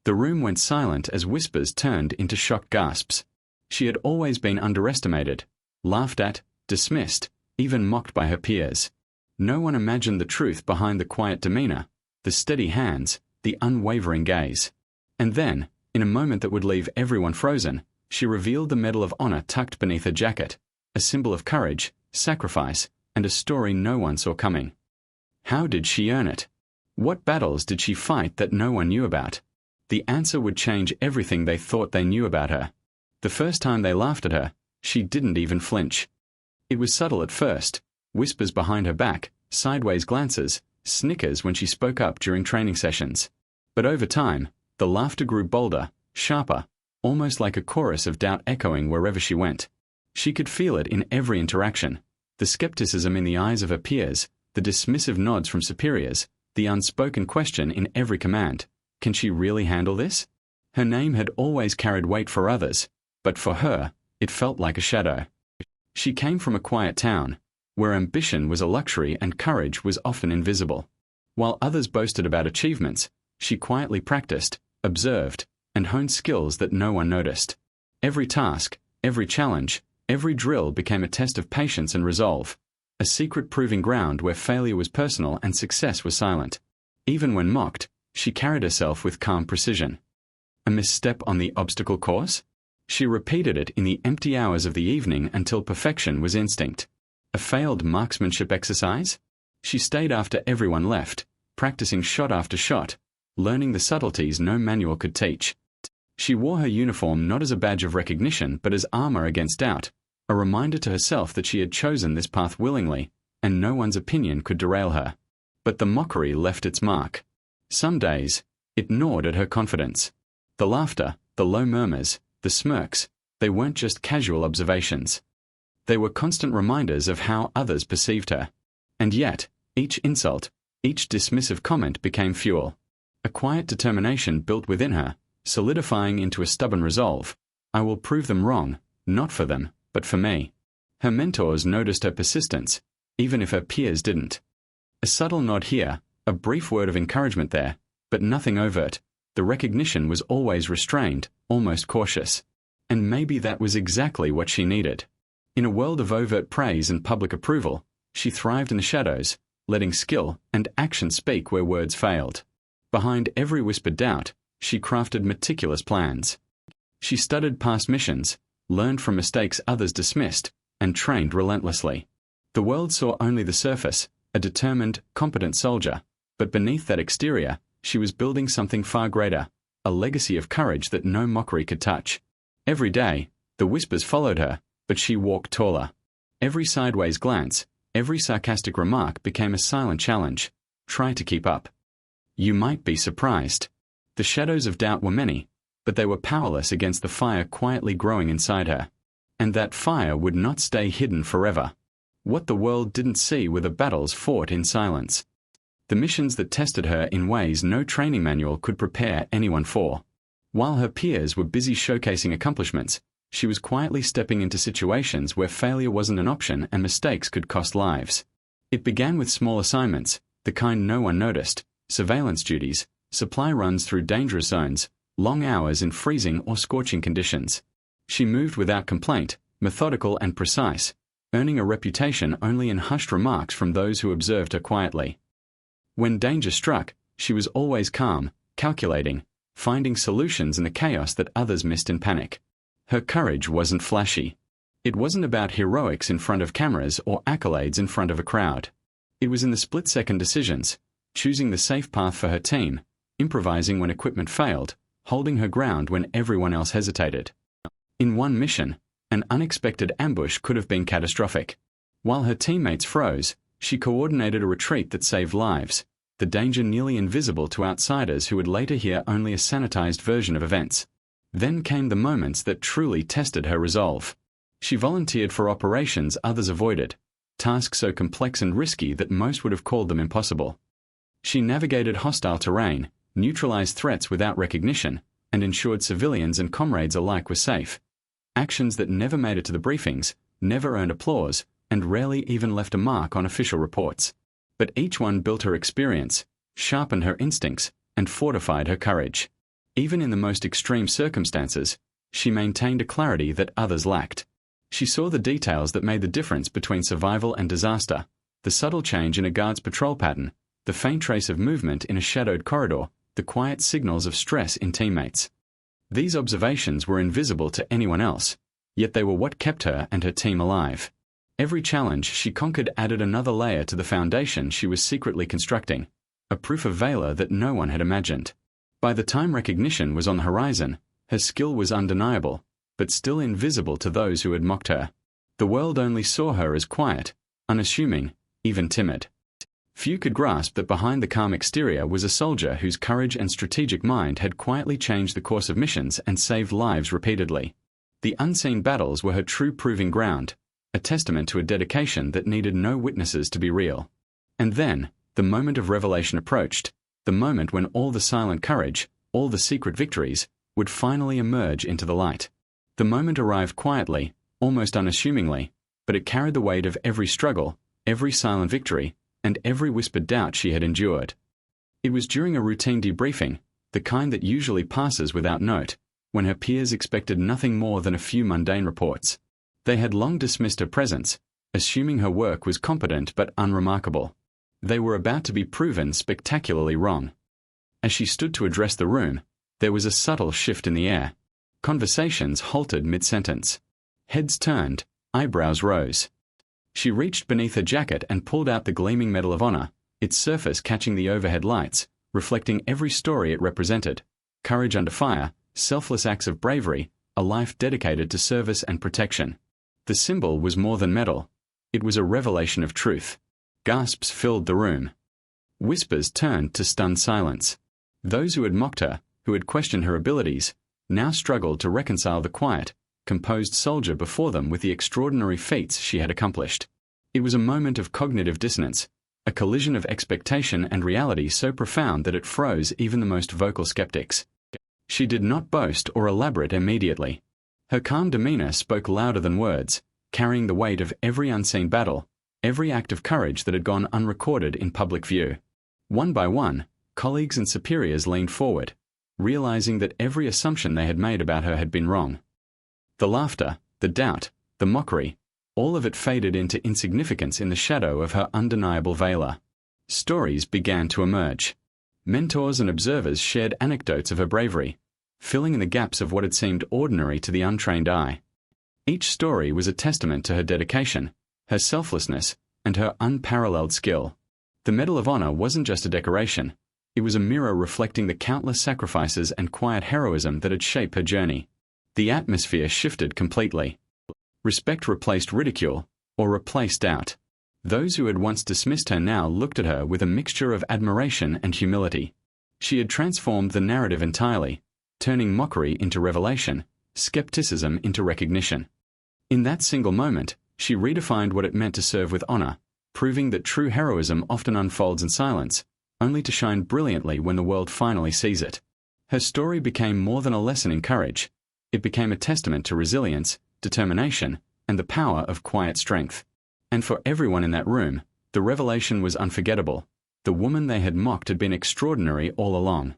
The room went silent as whispers turned into shocked gasps. She had always been underestimated, laughed at, dismissed, even mocked by her peers. No one imagined the truth behind the quiet demeanor, the steady hands, the unwavering gaze. And then, in a moment that would leave everyone frozen, she revealed the Medal of Honor tucked beneath her jacket, a symbol of courage, sacrifice, and a story no one saw coming. How did she earn it? What battles did she fight that no one knew about? The answer would change everything they thought they knew about her. The first time they laughed at her, she didn't even flinch. It was subtle at first, whispers behind her back, sideways glances, snickers when she spoke up during training sessions. But over time, the laughter grew bolder, sharper, almost like a chorus of doubt echoing wherever she went. She could feel it in every interaction, the skepticism in the eyes of her peers, the dismissive nods from superiors, the unspoken question in every command. Can she really handle this? Her name had always carried weight for others, but for her, it felt like a shadow. She came from a quiet town, where ambition was a luxury and courage was often invisible. While others boasted about achievements, she quietly practiced, observed, and honed skills that no one noticed. Every task, every challenge, every drill became a test of patience and resolve, a secret proving ground where failure was personal and success was silent. Even when mocked, she carried herself with calm precision. A misstep on the obstacle course? She repeated it in the empty hours of the evening until perfection was instinct. A failed marksmanship exercise? She stayed after everyone left, practicing shot after shot, learning the subtleties no manual could teach. She wore her uniform not as a badge of recognition but as armor against doubt, a reminder to herself that she had chosen this path willingly, and no one's opinion could derail her. But the mockery left its mark. Some days, it gnawed at her confidence. The laughter, the low murmurs, the smirks, they weren't just casual observations. They were constant reminders of how others perceived her. And yet, each insult, each dismissive comment became fuel. A quiet determination built within her, solidifying into a stubborn resolve. I will prove them wrong, not for them, but for me. Her mentors noticed her persistence, even if her peers didn't. A subtle nod here, a brief word of encouragement there, but nothing overt. The recognition was always restrained, almost cautious. And maybe that was exactly what she needed. In a world of overt praise and public approval, she thrived in the shadows, letting skill and action speak where words failed. Behind every whispered doubt, she crafted meticulous plans. She studied past missions, learned from mistakes others dismissed, and trained relentlessly. The world saw only the surface, a determined, competent soldier, but beneath that exterior, she was building something far greater, a legacy of courage that no mockery could touch. Every day, the whispers followed her, but she walked taller. Every sideways glance, every sarcastic remark became a silent challenge. Try to keep up. You might be surprised. The shadows of doubt were many, but they were powerless against the fire quietly growing inside her. And that fire would not stay hidden forever. What the world didn't see were the battles fought in silence. The missions that tested her in ways no training manual could prepare anyone for. While her peers were busy showcasing accomplishments, she was quietly stepping into situations where failure wasn't an option and mistakes could cost lives. It began with small assignments, the kind no one noticed, surveillance duties, supply runs through dangerous zones, long hours in freezing or scorching conditions. She moved without complaint, methodical and precise, earning a reputation only in hushed remarks from those who observed her quietly. When danger struck, she was always calm, calculating, finding solutions in the chaos that others missed in panic. Her courage wasn't flashy. It wasn't about heroics in front of cameras or accolades in front of a crowd. It was in the split-second decisions, choosing the safe path for her team, improvising when equipment failed, holding her ground when everyone else hesitated. In one mission, an unexpected ambush could have been catastrophic. While her teammates froze, she coordinated a retreat that saved lives, the danger nearly invisible to outsiders who would later hear only a sanitized version of events. Then came the moments that truly tested her resolve. She volunteered for operations others avoided, tasks so complex and risky that most would have called them impossible. She navigated hostile terrain, neutralized threats without recognition, and ensured civilians and comrades alike were safe. Actions that never made it to the briefings, never earned applause, and rarely even left a mark on official reports. But each one built her experience, sharpened her instincts, and fortified her courage. Even in the most extreme circumstances, she maintained a clarity that others lacked. She saw the details that made the difference between survival and disaster, the subtle change in a guard's patrol pattern, the faint trace of movement in a shadowed corridor, the quiet signals of stress in teammates. These observations were invisible to anyone else, yet they were what kept her and her team alive. Every challenge she conquered added another layer to the foundation she was secretly constructing, a proof of valor that no one had imagined. By the time recognition was on the horizon, her skill was undeniable, but still invisible to those who had mocked her. The world only saw her as quiet, unassuming, even timid. Few could grasp that behind the calm exterior was a soldier whose courage and strategic mind had quietly changed the course of missions and saved lives repeatedly. The unseen battles were her true proving ground, a testament to a dedication that needed no witnesses to be real. And then, the moment of revelation approached, the moment when all the silent courage, all the secret victories, would finally emerge into the light. The moment arrived quietly, almost unassumingly, but it carried the weight of every struggle, every silent victory, and every whispered doubt she had endured. It was during a routine debriefing, the kind that usually passes without note, when her peers expected nothing more than a few mundane reports. They had long dismissed her presence, assuming her work was competent but unremarkable. They were about to be proven spectacularly wrong. As she stood to address the room, there was a subtle shift in the air. Conversations halted mid-sentence. Heads turned, eyebrows rose. She reached beneath her jacket and pulled out the gleaming Medal of Honor, its surface catching the overhead lights, reflecting every story it represented: courage under fire, selfless acts of bravery, a life dedicated to service and protection. The symbol was more than metal. It was a revelation of truth. Gasps filled the room. Whispers turned to stunned silence. Those who had mocked her, who had questioned her abilities, now struggled to reconcile the quiet, composed soldier before them with the extraordinary feats she had accomplished. It was a moment of cognitive dissonance, a collision of expectation and reality so profound that it froze even the most vocal skeptics. She did not boast or elaborate immediately. Her calm demeanor spoke louder than words, carrying the weight of every unseen battle, every act of courage that had gone unrecorded in public view. One by one, colleagues and superiors leaned forward, realizing that every assumption they had made about her had been wrong. The laughter, the doubt, the mockery, all of it faded into insignificance in the shadow of her undeniable valor. Stories began to emerge. Mentors and observers shared anecdotes of her bravery, filling in the gaps of what had seemed ordinary to the untrained eye. Each story was a testament to her dedication, her selflessness, and her unparalleled skill. The Medal of Honor wasn't just a decoration. It was a mirror reflecting the countless sacrifices and quiet heroism that had shaped her journey. The atmosphere shifted completely. Respect replaced ridicule, or replaced doubt. Those who had once dismissed her now looked at her with a mixture of admiration and humility. She had transformed the narrative entirely, turning mockery into revelation, skepticism into recognition. In that single moment, she redefined what it meant to serve with honor, proving that true heroism often unfolds in silence, only to shine brilliantly when the world finally sees it. Her story became more than a lesson in courage. It became a testament to resilience, determination, and the power of quiet strength. And for everyone in that room, the revelation was unforgettable. The woman they had mocked had been extraordinary all along.